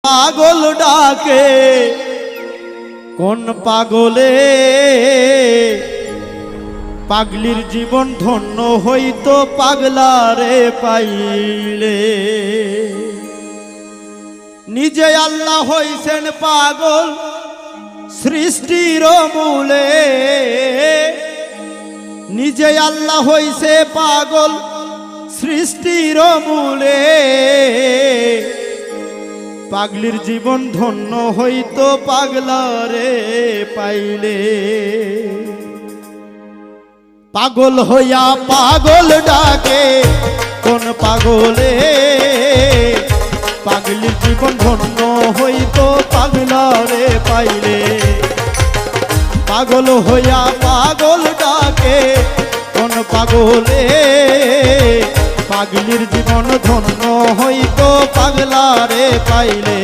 পাগল ডাকে কোন পাগলে, পাগলির জীবন ধন্য হইতো পাগলারে পাইলে। নিজে আল্লাহ হইছেন পাগল সৃষ্টির মূলে, নিজে আল্লাহ হইছে পাগল সৃষ্টির মূলে। পাগলির জীবন ধন্য হইতো পাগলারে পাইলে। পাগল হইয়া পাগল ডাকে কোন পাগলে, পাগলির জীবন ধন্য হইতো পাগলারে পাইলে। পাগল হইয়া পাগল ডাকে কোন পাগলে, পাগলির জীবন ধন্য হইতো পাগলারে পাইলে।